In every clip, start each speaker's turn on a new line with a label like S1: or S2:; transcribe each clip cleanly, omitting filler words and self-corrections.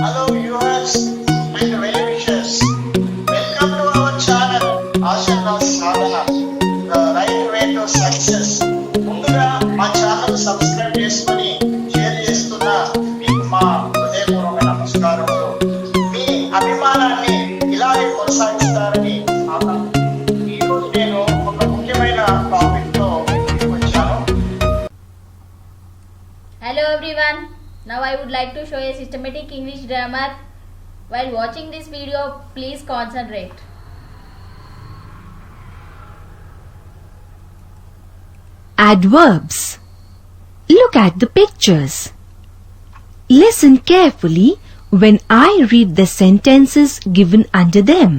S1: Hello viewers and well-wishers. Welcome to our channel Sadhana, the right way to success. ముందుగా మా channel subscribe చేసుకొని share చేస్తున్న మీకు మా హృదయపూర్వక నమస్కారములు. మీ అభిమానాన్ని ఇలాగే కొనసాగిస్తారని ఈ రోజు నేను ఒక ముఖ్యమైన టాపిక్ తో వచ్చాను.
S2: Hello everyone. Now I would like to show a systematic English grammar. While watching this video, please concentrate.
S3: Adverbs. Look at the pictures. Listen carefully when I read the sentences given under them.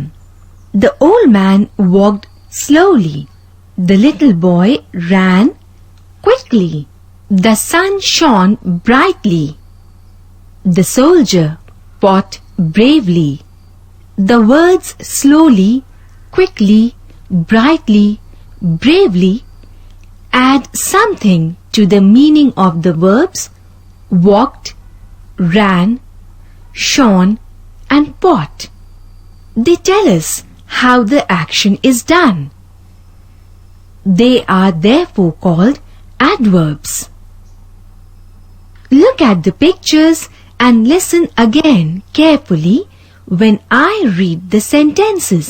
S3: The old man walked slowly. The little boy ran quickly. The sun shone brightly. The soldier fought bravely. The words slowly, quickly, brightly, bravely add something to the meaning of the verbs walked, ran, shone and fought. They tell us how the action is done. They are therefore called adverbs. Look at the pictures and listen again carefully when I read the sentences.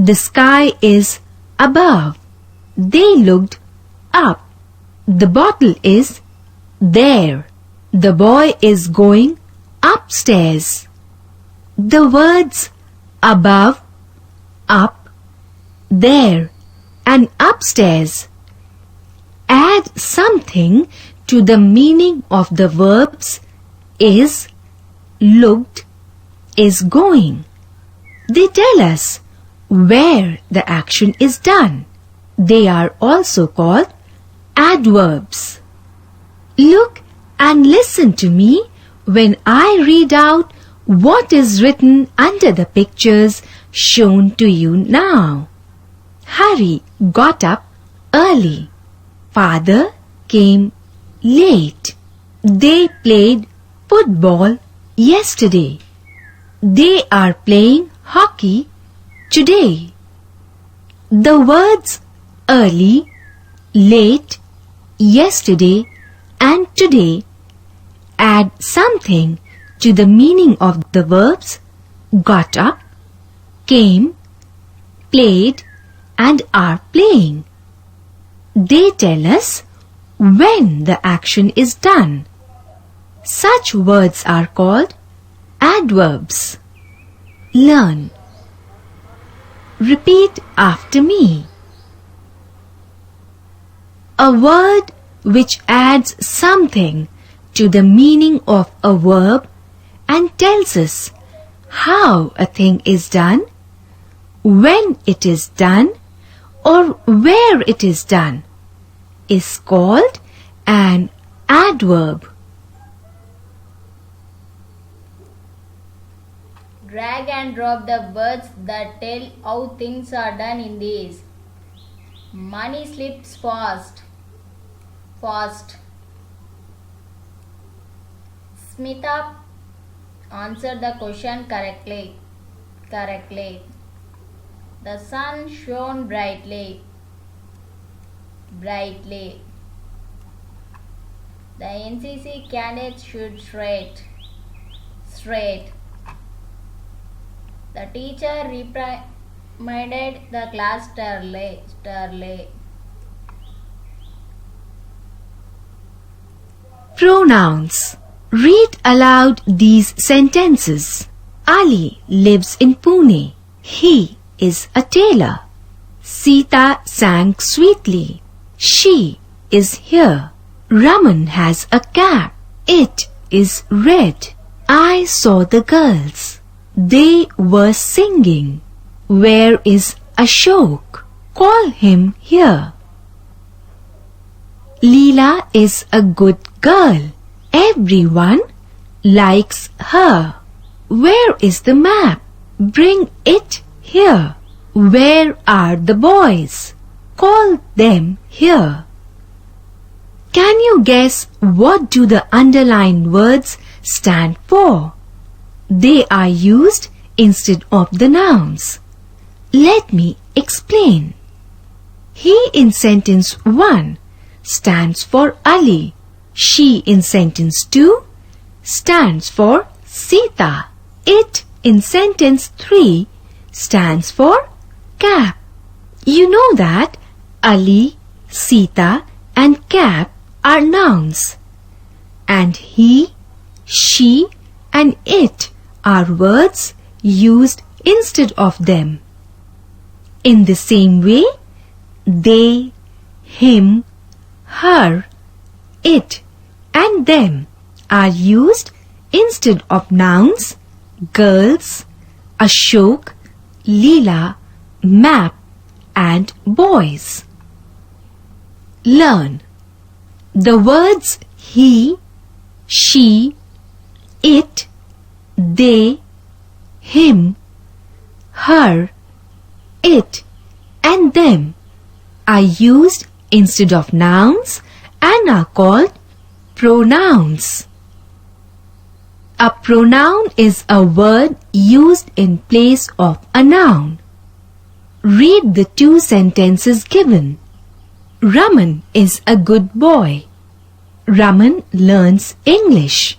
S3: The sky is above. They looked up. The bottle is there. The boy is going upstairs. The words above, up, there and upstairs add something to the meaning of the verbs is, looked, is going. They tell us where the action is done. They are also called adverbs. Look and listen to me when I read out what is written under the pictures shown to you now. Hari got up early. Father came late. They played football yesterday. They are playing hockey today. The words early, late, yesterday and today add something to the meaning of the verbs got up, came, played and are playing. They tell us when the action is done. Such words are called adverbs. Learn. Repeat after me. A word which adds something to the meaning of a verb and tells us how a thing is done, when it is done, or where it is done, is called an adverb.
S2: Drag and drop the words that tell how things are done in these. Money slips fast. Fast. Smita answered the question correctly. Correctly. The sun shone brightly. Brightly. The NCC candidates should straight. Straight. The teacher reprimanded the class sternly. Sternly.
S3: Pronouns. Read aloud these sentences. Ali lives in Pune. He is a tailor. Sita sang sweetly. She is here. Raman has a cap. It is red. I saw the girls. They were singing. Where is Ashok? Call him here. Leela is a good girl. Everyone likes her. Where is the map? Bring it here. Where are the boys? Call them here. Can you guess what do the underlined words stand for? They are used instead of the nouns. Let me explain. He in sentence 1 stands for Ali. She in sentence 2 stands for Sita. It in sentence 3 stands for cap. You know that Ali, Sita and cap are nouns, and he, she and it are words used instead of them. In the same way, they, him, her, it and them are used instead of nouns, girls, Ashok, Leela, map and boys. Learn. The words he, she, it, they, him, her, it and them are used instead of nouns and are called pronouns. A pronoun is a word used in place of a noun. Read the two sentences given. Raman is a good boy. Raman learns English.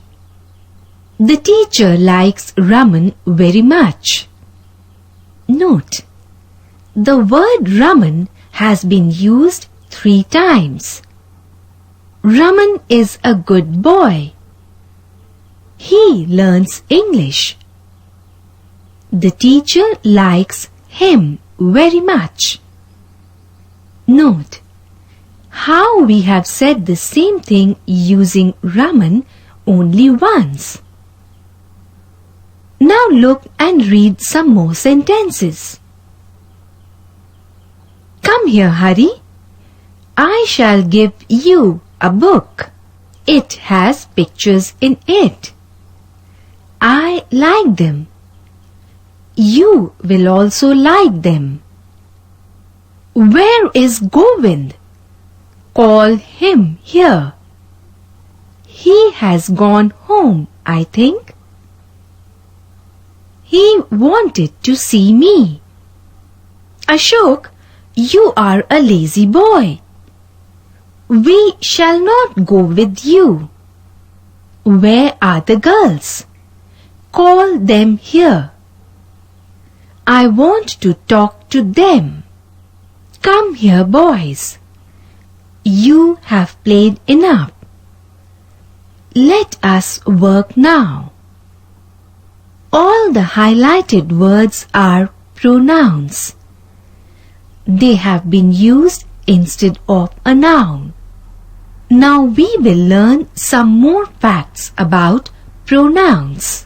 S3: The teacher likes Raman very much. Note: the word Raman has been used 3 times. Raman is a good boy. He learns English. The teacher likes him very much. Note how we have said the same thing using Raman only once. Now look and read some more sentences. Come here, Hari. I shall give you a book. It has pictures in it. I like them. You will also like them. Where is Govind? Call him here. He has gone home, I think. He wanted to see me. Ashok, you are a lazy boy. We shall not go with you. Where are the girls? Call them here. I want to talk to them. Come here, boys. You have played enough. Let us work now. All the highlighted words are pronouns. They have been used instead of a noun. Now we will learn some more facts about pronouns.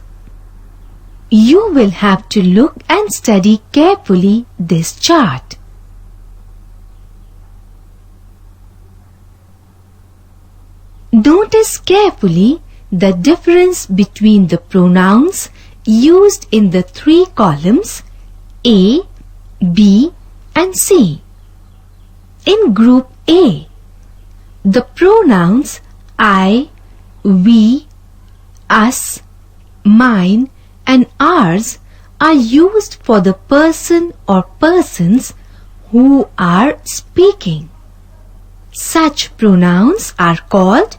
S3: You will have to look and study carefully this chart. Notice carefully the difference between the pronouns used in the 3 columns A, B and C. In group A, the pronouns I, we, us, mine and ours are used for the person or persons who are speaking. Such pronouns are called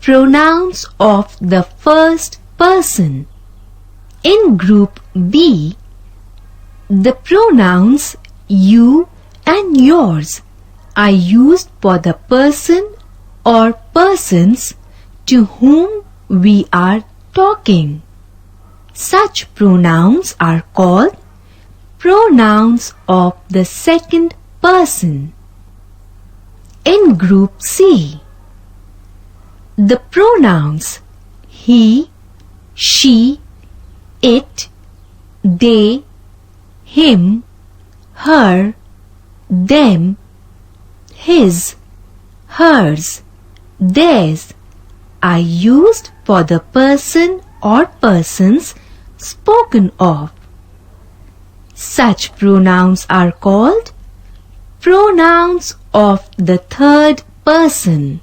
S3: pronouns of the first person. In group B, the pronouns you and yours are used for the person or persons to whom we are talking. Such pronouns are called pronouns of the second person. In group C, the pronouns he, she, it, they, him, her, them, his, hers, theirs are used for the person or persons spoken of. Such pronouns are called pronouns of the third person.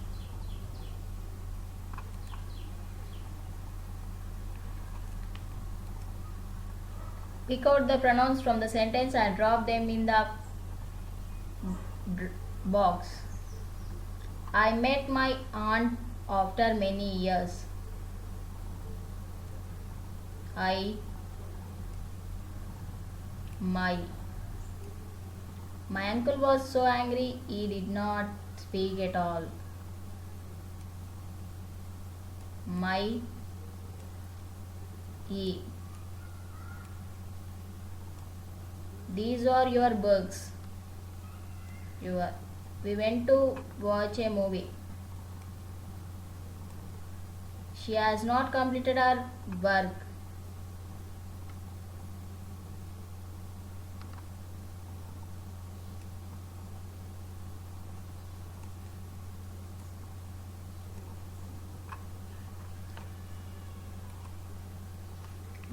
S2: Pick out the pronouns from the sentence and drop them in the box. I met my aunt after many years. I, my. My uncle was so angry he did not speak at all. My, he. These are your books. Your. We went to watch a movie. She has not completed her work.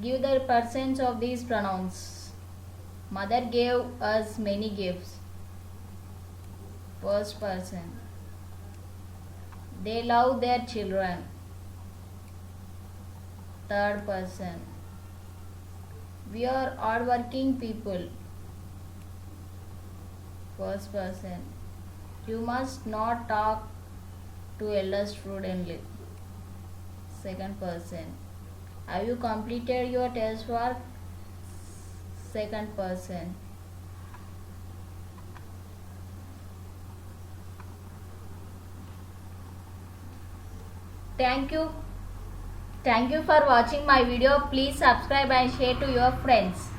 S2: Give the persons of these pronouns. Mother gave us many gifts. First person. They love their children. Third person. We are hardworking people. First person. You must not talk to elders prudently. Second person. Have you completed your test work? Second person. Thank you. Thank you for watching my video. Please subscribe and share to your friends.